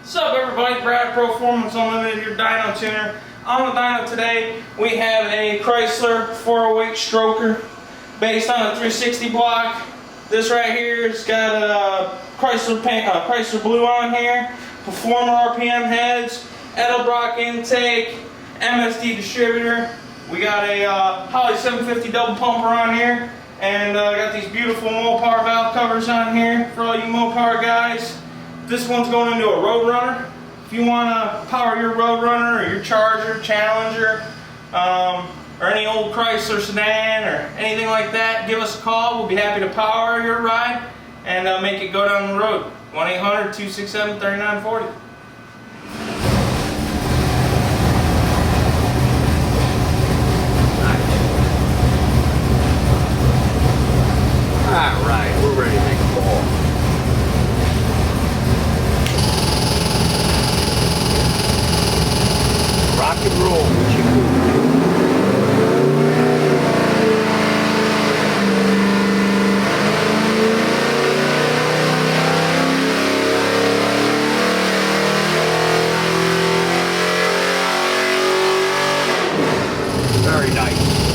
What's up everybody, Brad, Proformance Unlimited, your dyno tuner. On the dyno today, we have a Chrysler 408 stroker based on a 360 block. This right here has got a Chrysler Blue on here, Performer RPM heads, Edelbrock intake, MSD distributor. We got a Mahle 750 double pumper on here, and got these beautiful Mopar valve covers on here for all you Mopar guys. This one's going into a Roadrunner. If you want to power your Roadrunner or your Charger, Challenger, or any old Chrysler sedan or anything like that, give us a call. We'll be happy to power your ride and make it go down the road. 1-800-267-3940. Alright, we're ready to make a ball. Rock and roll, what you do. Very nice.